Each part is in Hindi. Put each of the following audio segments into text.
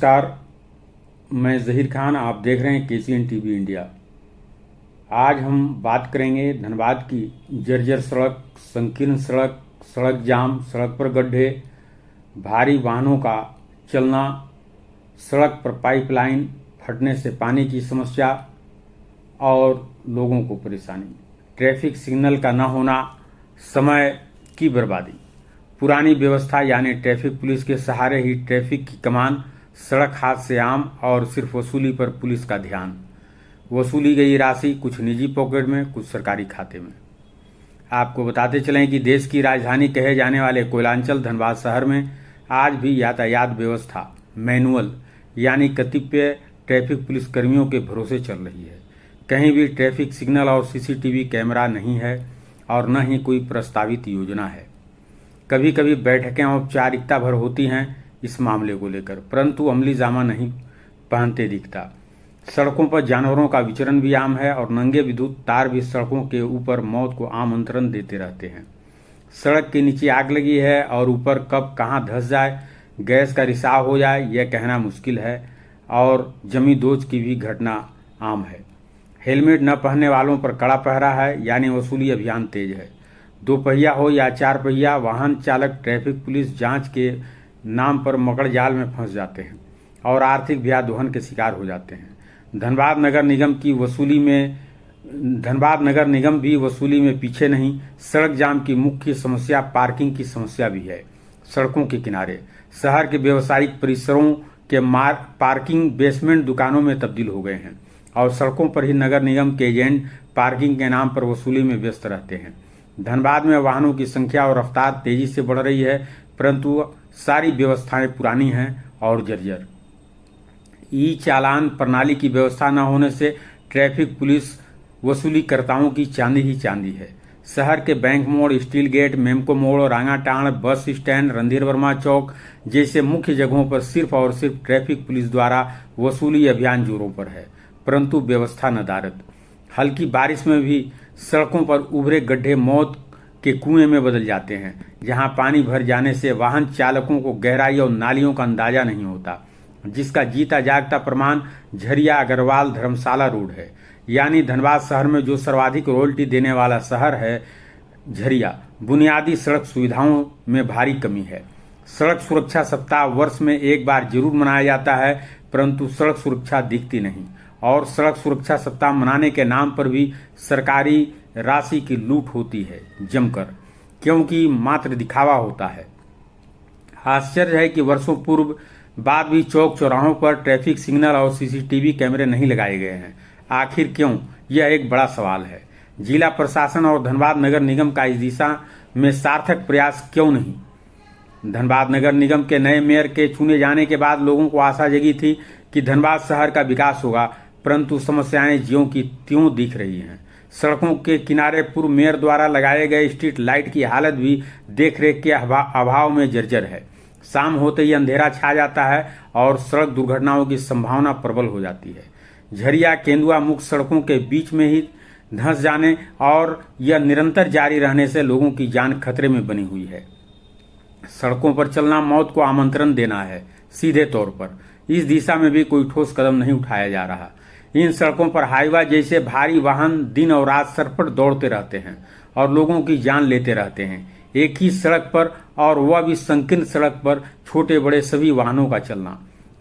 नमस्कार, मैं ज़हीर खान। आप देख रहे हैं KCN टीवी इंडिया। आज हम बात करेंगे धनबाद की जर्जर सड़क, संकीर्ण सड़क, सड़क जाम, सड़क पर गड्ढे, भारी वाहनों का चलना, सड़क पर पाइपलाइन फटने से पानी की समस्या और लोगों को परेशानी, ट्रैफिक सिग्नल का न होना, समय की बर्बादी। पुरानी व्यवस्था यानी ट्रैफिक पुलिस के सहारे ही ट्रैफिक की कमान, सड़क हादसे आम और सिर्फ वसूली पर पुलिस का ध्यान। वसूली गई राशि कुछ निजी पॉकेट में, कुछ सरकारी खाते में। आपको बताते चलें कि देश की राजधानी कहे जाने वाले कोयलांचल धनबाद शहर में आज भी यातायात व्यवस्था मैनुअल यानी कतिपय ट्रैफिक पुलिस कर्मियों के भरोसे चल रही है। कहीं भी ट्रैफिक सिग्नल और CCTV कैमरा नहीं है और न ही कोई प्रस्तावित योजना है। कभी कभी बैठकें औपचारिकता भर होती हैं इस मामले को लेकर, परंतु अमली जामा नहीं पहनते दिखता। सड़कों पर जानवरों का विचरण भी आम है और नंगे विद्युत तार भी सड़कों के ऊपर मौत को आमंत्रण देते रहते हैं। सड़क के नीचे आग लगी है और ऊपर कब कहां धंस जाए, गैस का रिसाव हो जाए, यह कहना मुश्किल है और जमी दोज की भी घटना आम है। हेलमेट न पहनने वालों पर कड़ा पहरा है यानी वसूली अभियान तेज है। 2 पहिया हो या 4 पहिया, वाहन चालक ट्रैफिक पुलिस जांच के नाम पर मकड़ जाल में फंस जाते हैं और आर्थिक व्याधोहन के शिकार हो जाते हैं। धनबाद नगर निगम भी वसूली में पीछे नहीं। सड़क जाम की मुख्य समस्या पार्किंग की समस्या भी है। सड़कों के किनारे शहर के व्यवसायिक परिसरों के पार्किंग बेसमेंट दुकानों में तब्दील हो गए हैं और सड़कों पर ही नगर निगम के एजेंट पार्किंग के नाम पर वसूली में व्यस्त रहते हैं। धनबाद में वाहनों की संख्या और रफ्तार तेजी से बढ़ रही है, परंतु सारी व्यवस्थाएं पुरानी हैं और जर्जर। ई चालान प्रणाली की व्यवस्था न होने से ट्रैफिक पुलिस वसूलीकर्ताओं की चांदी ही चांदी है। शहर के बैंक मोड़, स्टील गेट, मेमको मोड़, रांगाटाण, बस स्टैंड, रणधीर वर्मा चौक जैसे मुख्य जगहों पर सिर्फ और सिर्फ ट्रैफिक पुलिस द्वारा वसूली अभियान जोरों पर है, परंतु व्यवस्था नदारद। हल्की बारिश में भी सड़कों पर उभरे गड्ढे मौत के कुएं में बदल जाते हैं, जहां पानी भर जाने से वाहन चालकों को गहराई और नालियों का अंदाजा नहीं होता, जिसका जीता जागता प्रमाण झरिया अग्रवाल धर्मशाला रोड है। यानी धनबाद शहर में जो सर्वाधिक रॉयल्टी देने वाला शहर है झरिया, बुनियादी सड़क सुविधाओं में भारी कमी है। सड़क सुरक्षा सप्ताह वर्ष में एक बार जरूर मनाया जाता है, परंतु सड़क सुरक्षा दिखती नहीं और सड़क सुरक्षा सप्ताह मनाने के नाम पर भी सरकारी राशि की लूट होती है जमकर, क्योंकि मात्र दिखावा होता है। आश्चर्य है कि वर्षों पूर्व बाद भी चौक चौराहों पर ट्रैफिक सिग्नल और CCTV कैमरे नहीं लगाए गए हैं। आखिर क्यों, यह एक बड़ा सवाल है। जिला प्रशासन और धनबाद नगर निगम का इस दिशा में सार्थक प्रयास क्यों नहीं? धनबाद नगर निगम के नए मेयर के चुने जाने के बाद लोगों को आशा जगी थी कि धनबाद शहर का विकास होगा, परंतु समस्याएं ज्यों की त्यों दिख रही हैं। सड़कों के किनारे पूर्व मेयर द्वारा लगाए गए स्ट्रीट लाइट की हालत भी देखरेख के अभाव में जर्जर है। शाम होते ही अंधेरा छा जाता है और सड़क दुर्घटनाओं की संभावना प्रबल हो जाती है। झरिया केंदुआ मुख्य सड़कों के बीच में ही धंस जाने और यह निरंतर जारी रहने से लोगों की जान खतरे में बनी हुई है। सड़कों पर चलना मौत को आमंत्रण देना है सीधे तौर पर। इस दिशा में भी कोई ठोस कदम नहीं उठाया जा रहा। इन सड़कों पर हाईवा जैसे भारी वाहन दिन और रात सरपट दौड़ते रहते हैं और लोगों की जान लेते रहते हैं। एक ही सड़क पर और वह भी संकीर्ण सड़क पर छोटे बड़े सभी वाहनों का चलना,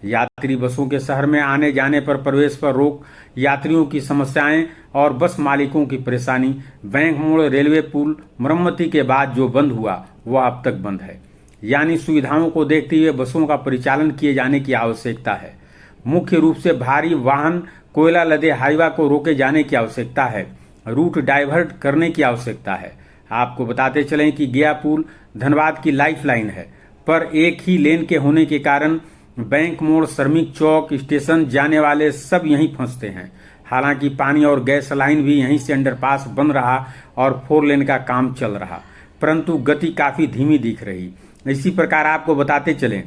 यात्री बसों के शहर में आने जाने पर प्रवेश पर रोक, यात्रियों की समस्याएं और बस मालिकों की परेशानी। बैंक मोड़ रेलवे पुल मरम्मती के बाद जो बंद हुआ वह अब तक बंद है, यानी सुविधाओं को देखते हुए बसों का परिचालन किए जाने की आवश्यकता है। मुख्य रूप से भारी वाहन कोयला लदे हाईवा को रोके जाने की आवश्यकता है, रूट डाइवर्ट करने की आवश्यकता है। आपको बताते चलें कि गया पुल धनबाद की लाइफलाइन है, पर एक ही लेन के होने के कारण बैंक मोड़, श्रमिक चौक, स्टेशन जाने वाले सब यहीं फंसते हैं। हालांकि पानी और गैस लाइन भी यहीं से अंडरपास बन रहा और 4 लेन का काम चल रहा, परंतु गति काफी धीमी दिख रही। इसी प्रकार आपको बताते चलें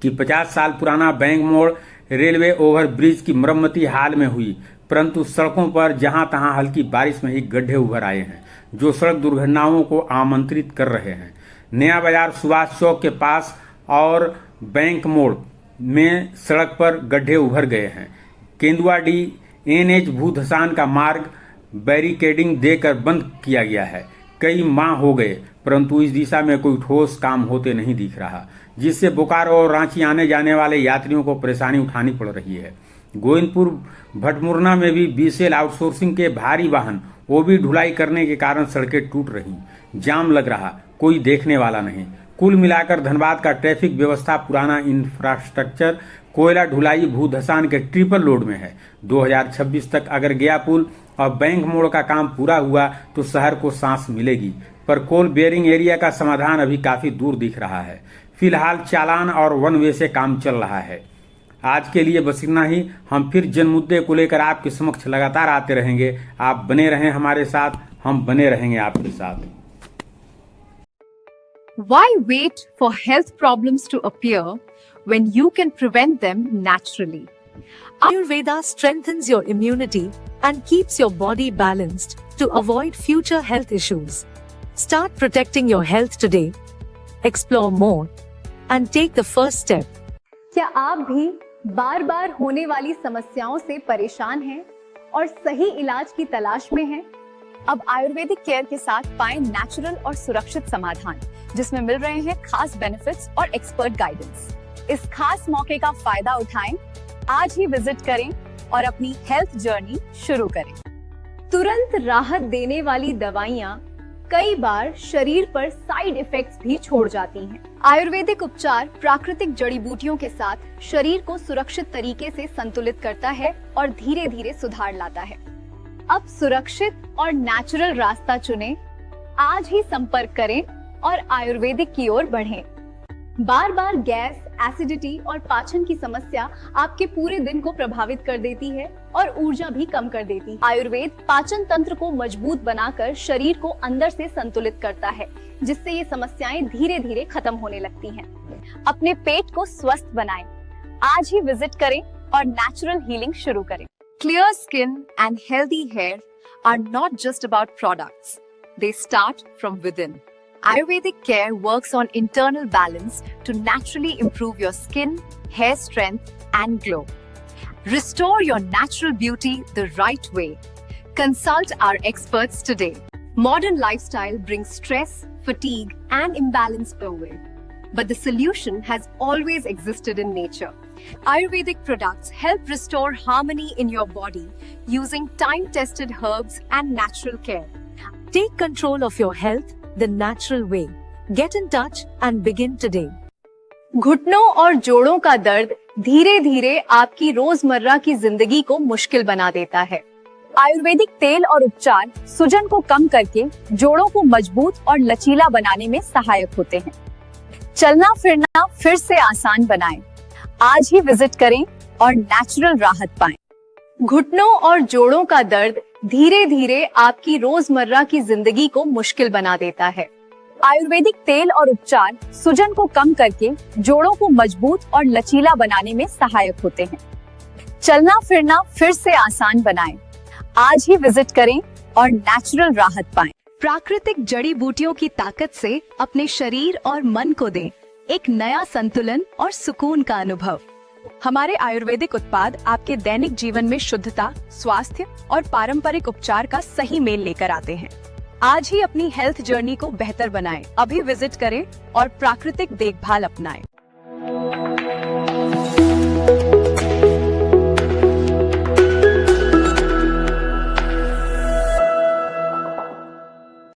कि 50 साल पुराना बैंक मोड़ रेलवे ओवरब्रिज की मरम्मती हाल में हुई, परंतु सड़कों पर जहां तहां हल्की बारिश में ही गड्ढे उभर आए हैं, जो सड़क दुर्घटनाओं को आमंत्रित कर रहे हैं। नया बाजार सुभाष चौक के पास और बैंक मोड़ में सड़क पर गड्ढे उभर गए हैं। केंदुआडी NH भूधसान का मार्ग बैरिकेडिंग देकर बंद किया गया है। कई माह हो गए परंतु इस दिशा में कोई ठोस काम होते नहीं दिख रहा, जिससे बोकारो और रांची आने जाने वाले यात्रियों को परेशानी उठानी पड़ रही है। गोविंदपुर भटमुरना में भी BCL आउटसोर्सिंग के भारी वाहन ओबी ढुलाई करने के कारण सड़कें टूट रही, जाम लग रहा, कोई देखने वाला नहीं। कुल मिलाकर धनबाद का ट्रैफिक व्यवस्था पुराना इंफ्रास्ट्रक्चर कोयला ढुलाई भूधसान के ट्रिपल लोड में है। 2026 तक अगर गया पुल और बैंक मोड़ का काम पूरा हुआ तो शहर को सांस मिलेगी, पर कोल बेयरिंग एरिया का समाधान अभी काफी दूर दिख रहा है। फिलहाल चालान और वन वे से काम चल रहा है। आज के लिए बस इतना ही। हम फिर जन मुद्दे को लेकर आपके समक्ष लगातार आते रहेंगे। आप बने रहें हमारे साथ, हम बने रहेंगे आपके साथ। Why wait for health problems to appear when you can prevent them naturally? Ayurveda strengthens your immunity and keeps your body balanced to avoid future health issues. Start protecting your health today. Explore more and take the first step. क्या आप भी बार बार होने वाली समस्याओं से परेशान हैं और सही इलाज की तलाश में हैं? अब आयुर्वेदिक केयर के साथ पाएं नेचुरल और सुरक्षित समाधान, जिसमें मिल रहे हैं खास बेनिफिट्स और एक्सपर्ट गाइडेंस। इस खास मौके का फायदा उठाएं, आज ही विजिट करें और अपनी हेल्थ जर्नी शुरू करें। तुरंत राहत देने वाली दवाइयाँ कई बार शरीर पर साइड इफेक्ट्स भी छोड़ जाती हैं। आयुर्वेदिक उपचार प्राकृतिक जड़ी बूटियों के साथ शरीर को सुरक्षित तरीके से संतुलित करता है और धीरे धीरे सुधार लाता है। अब सुरक्षित और नेचुरल रास्ता चुनें, आज ही संपर्क करें और आयुर्वेदिक की ओर बढ़ें। बार बार गैस, एसिडिटी और पाचन की समस्या आपके पूरे दिन को प्रभावित कर देती है और ऊर्जा भी कम कर देती है। आयुर्वेद पाचन तंत्र को मजबूत बनाकर शरीर को अंदर से संतुलित करता है, जिससे ये समस्याएं धीरे धीरे खत्म होने लगती हैं। अपने पेट को स्वस्थ बनाएं, आज ही विजिट करें और नेचुरल हीलिंग शुरू करें। Clear skin and healthy hair are not just about products. They start from within. Ayurvedic care works on internal balance to naturally improve your skin, hair strength, and glow. Restore your natural beauty the right way. Consult our experts today. Modern lifestyle brings stress, fatigue, and imbalance per way. But the solution has always existed in nature. Ayurvedic products help restore harmony in your body using time-tested herbs and natural care. Take control of your health the natural way. Get in touch and begin today. घुटनों और जोड़ों का दर्द धीरे धीरे आपकी रोजमर्रा की जिंदगी को मुश्किल बना देता है। आयुर्वेदिक तेल और उपचार सूजन को कम करके जोड़ों को मजबूत और लचीला बनाने में सहायक होते हैं। चलना फिरना फिर से आसान बनाएं। आज ही विजिट करें और नेचुरल राहत पाएं। घुटनों और जोड़ों का दर्द धीरे धीरे आपकी रोजमर्रा की जिंदगी को मुश्किल बना देता है। आयुर्वेदिक तेल और उपचार सूजन को कम करके जोड़ों को मजबूत और लचीला बनाने में सहायक होते हैं। चलना फिरना फिर से आसान बनाएं। आज ही विजिट करें और नेचुरल राहत पाएं। प्राकृतिक जड़ी बूटियों की ताकत से अपने शरीर और मन को दें एक नया संतुलन और सुकून का अनुभव। हमारे आयुर्वेदिक उत्पाद आपके दैनिक जीवन में शुद्धता, स्वास्थ्य और पारंपरिक उपचार का सही मेल लेकर आते हैं। आज ही अपनी हेल्थ जर्नी को बेहतर बनाएं। अभी विजिट करें और प्राकृतिक देखभाल अपनाएं।